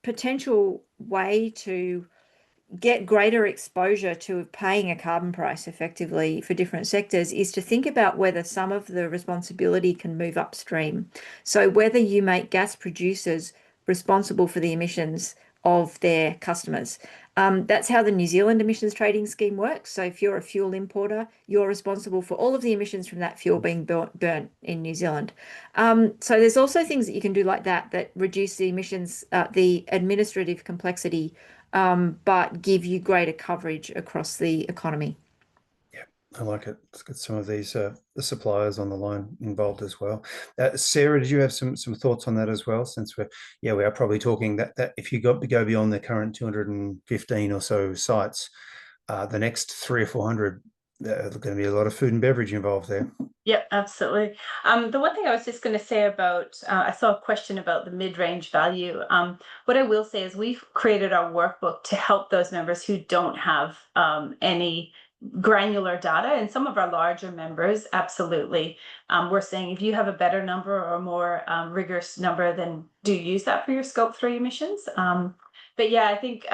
potential way to get greater exposure to paying a carbon price effectively for different sectors is to think about whether some of the responsibility can move upstream. So whether you make gas producers responsible for the emissions of their customers. That's how the New Zealand emissions trading scheme works. So if you're a fuel importer, you're responsible for all of the emissions from that fuel being burnt in New Zealand. So there's also things that you can do like that reduce the emissions, the administrative complexity, but give you greater coverage across the economy. Yeah, I like it. Let's get some of these the suppliers on the line involved as well. Sarah, did you have some thoughts on that as well? Since we are probably talking that if you go beyond the current 215 or so sites, the next 300 or 400, there's going to be a lot of food and beverage involved there. Yep, absolutely. The one thing I was just going to say about, I saw a question about the mid-range value. What I will say is we've created our workbook to help those members who don't have any granular data, and some of our larger members, absolutely. We're saying if you have a better number or a more rigorous number, then do use that for your scope 3 emissions. But yeah, I think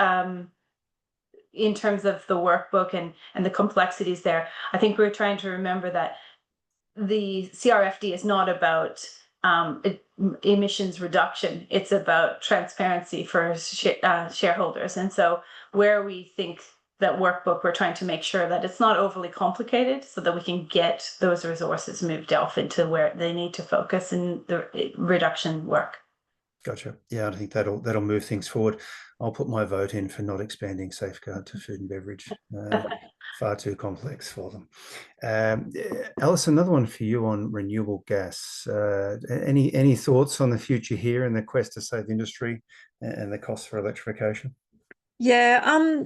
in terms of the workbook and the complexities there, I think we're trying to remember that the CRFD is not about emissions reduction. It's about transparency for shareholders. And so where we think that workbook, we're trying to make sure that it's not overly complicated so that we can get those resources moved off into where they need to focus in the reduction work. Gotcha. Yeah, I think that'll move things forward. I'll put my vote in for not expanding safeguard to food and beverage. Far too complex for them. Alison, another one for you on renewable gas. Any thoughts on the future here in the quest to save industry and the costs for electrification? Yeah,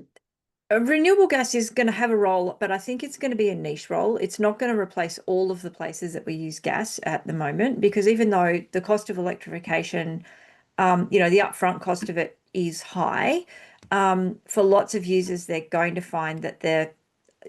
renewable gas is going to have a role, but I think it's going to be a niche role. It's not going to replace all of the places that we use gas at the moment, because even though the cost of electrification the upfront cost of it is high. For lots of users, they're going to find that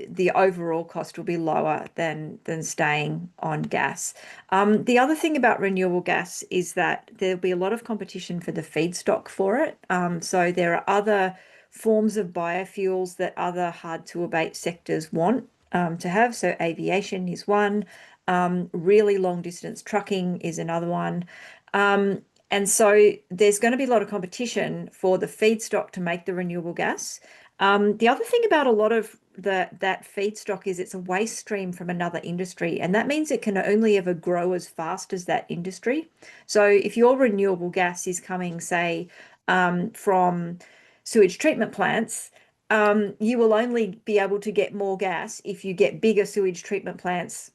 the overall cost will be lower than staying on gas. The other thing about renewable gas is that there'll be a lot of competition for the feedstock for it. So there are other forms of biofuels that other hard to abate sectors want to have. So aviation is one. Really long distance trucking is another one. And so there's going to be a lot of competition for the feedstock to make the renewable gas. The other thing about a lot of that feedstock is it's a waste stream from another industry, and that means it can only ever grow as fast as that industry. So if your renewable gas is coming, say, from sewage treatment plants, you will only be able to get more gas if you get bigger sewage treatment plants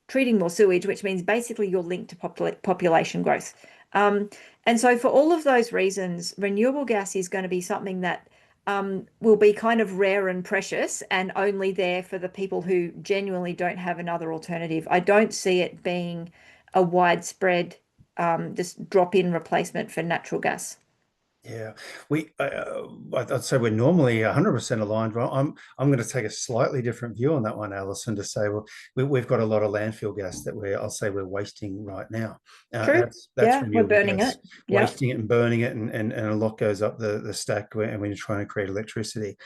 treating more sewage, which means basically you're linked to population growth. And so for all of those reasons, renewable gas is going to be something that will be kind of rare and precious and only there for the people who genuinely don't have another alternative. I don't see it being a widespread just drop-in replacement for natural gas. Yeah, I'd say we're normally 100% aligned. Well, I'm going to take a slightly different view on that one, Alison, to say, well, we've got a lot of landfill gas that I'll say we're wasting right now. True. That's Yeah, we're renewable burning gas, it. Yep. wasting it and burning it, and a lot goes up the stack when you're trying to create electricity.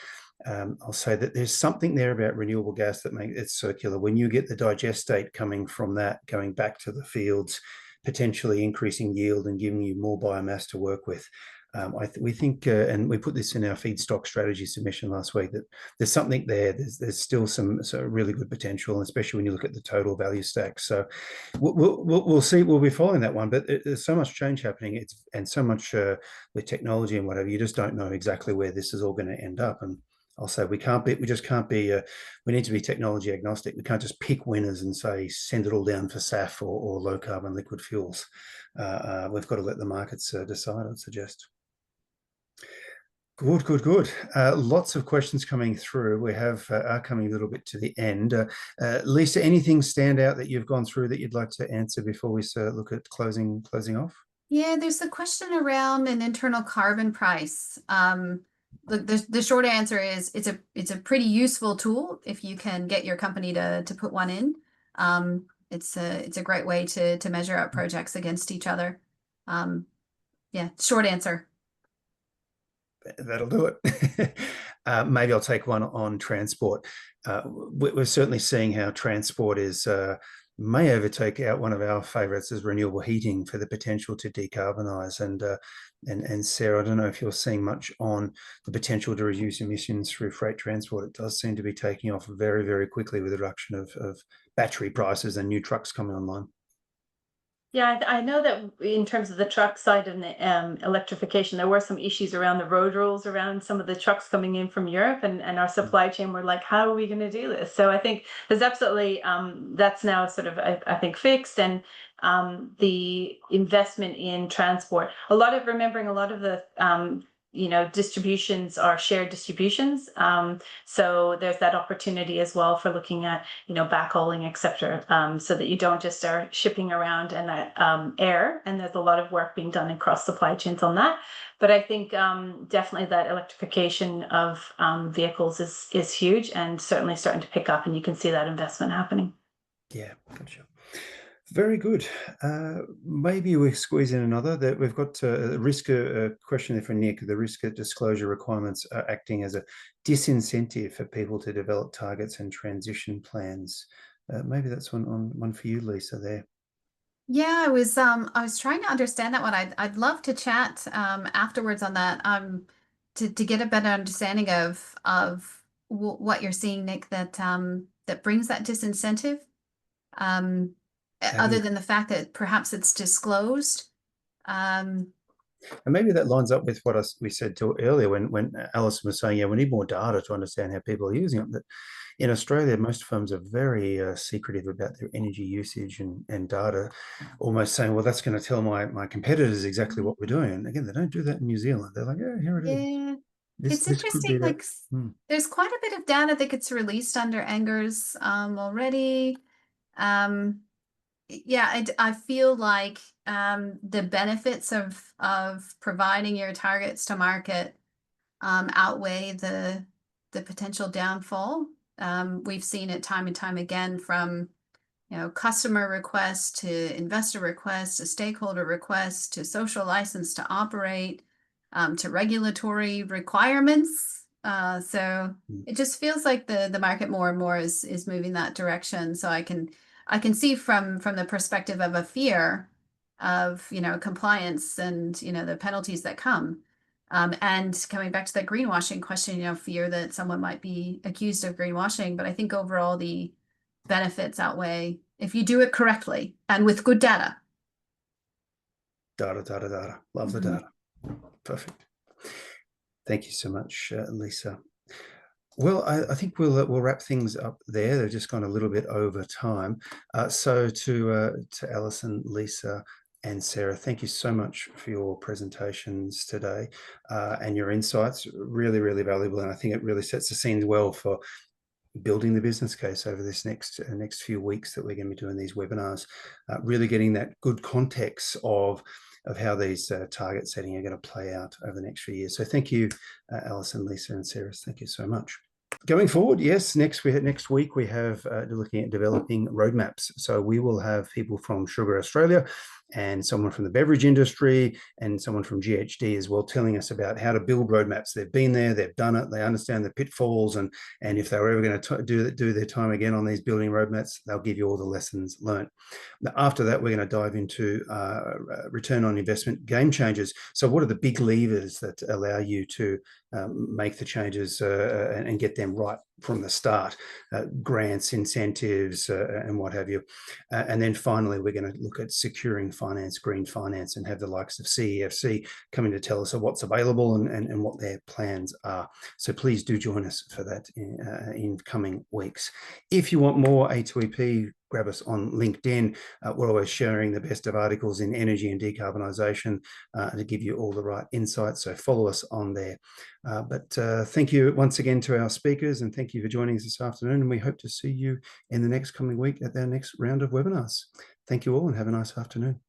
I'll say that there's something there about renewable gas that makes it circular. When you get the digestate coming from that, going back to the fields, potentially increasing yield and giving you more biomass to work with. We think, and we put this in our feedstock strategy submission last week, that there's something there. There's still some really good potential, especially when you look at the total value stack. So we'll see. We'll be following that one. But there's so much change happening. And so much with technology and whatever. You just don't know exactly where this is all going to end up. And I'll say we just can't be. We need to be technology agnostic. We can't just pick winners and say send it all down for SAF or low carbon liquid fuels. We've got to let the markets decide, I'd suggest. Good. Lots of questions coming through. We are coming a little bit to the end. Lisa, anything stand out that you've gone through that you'd like to answer before we look at closing off? Yeah, there's a question around an internal carbon price. Look, the short answer is it's a pretty useful tool if you can get your company to put one in. It's a great way to measure out projects against each other. Yeah, short answer. That'll do it. Maybe I'll take one on transport. We're certainly seeing how transport may overtake out one of our favourites as renewable heating for the potential to decarbonise. And Sarah, I don't know if you're seeing much on the potential to reduce emissions through freight transport. It does seem to be taking off very, very quickly with the reduction of battery prices and new trucks coming online. Yeah, I know that in terms of the truck side of the electrification, there were some issues around the road rules around some of the trucks coming in from Europe, and our supply chain were like, how are we going to do this? So I think there's absolutely, that's now sort of, I think, fixed, and the investment in transport, remembering a lot of the distributions are shared distributions. So there's that opportunity as well for looking at, backhauling, et cetera, so that you don't just start shipping around and that air. And there's a lot of work being done across supply chains on that. But I think definitely that electrification of vehicles is huge and certainly starting to pick up, and you can see that investment happening. Yeah, gotcha. Very good. Maybe we squeeze in another. That we've got a question there from Nick. The risk disclosure requirements are acting as a disincentive for people to develop targets and transition plans. Maybe that's one for you, Lisa. There. Yeah, I was trying to understand that one. I'd love to chat afterwards on that to get a better understanding of what you're seeing, Nick, that brings that disincentive. Other than the fact that perhaps it's disclosed. And maybe that lines up with what we said earlier when Alison was saying, yeah, we need more data to understand how people are using it. That in Australia, most firms are very secretive about their energy usage and data, almost saying, well, that's going to tell my competitors exactly what we're doing. And again, they don't do that in New Zealand. They're like, yeah, here it is. Yeah. It's interesting, like there's quite a bit of data that gets released under Angers already. Yeah, I feel like the benefits of providing your targets to market outweigh the potential downfall. We've seen it time and time again, from customer requests to investor requests to stakeholder requests to social license to operate, to regulatory requirements. So it just feels like the market more and more is moving that direction. So I can see from the perspective of a fear of compliance and the penalties that come. And coming back to that greenwashing question, fear that someone might be accused of greenwashing. But I think overall the benefits outweigh if you do it correctly and with good data. Data. Love the data. Perfect. Thank you so much, Lisa. Well, I think we'll wrap things up there. They've just gone a little bit over time. So to Alison, Lisa, and Sarah, thank you so much for your presentations today and your insights. Really, really valuable. And I think it really sets the scene well for building the business case over this next few weeks that we're going to be doing these webinars, really getting that good context of how these target setting are going to play out over the next few years. So thank you, Alison, Lisa, and Sarah. Thank you so much. Going forward, yes, next week we have looking at developing roadmaps. So we will have people from Sugar Australia and someone from the beverage industry and someone from GHD as well, telling us about how to build roadmaps. They've been there, they've done it, they understand the pitfalls, and if they were ever going to do their time again on these building roadmaps, they'll give you all the lessons learned. Now, after that, we're going to dive into return on investment game changers. So what are the big levers that allow you to make the changes and get them right from the start, grants, incentives, and what have you. And then finally, we're going to look at securing finance, green finance, and have the likes of CEFC coming to tell us what's available and what their plans are. So please do join us for that in coming weeks. If you want more A2EP, grab us on LinkedIn. We're always sharing the best of articles in energy and decarbonisation to give you all the right insights. So follow us on there. But thank you once again to our speakers, and thank you for joining us this afternoon. And we hope to see you in the next coming week at our next round of webinars. Thank you all, and have a nice afternoon.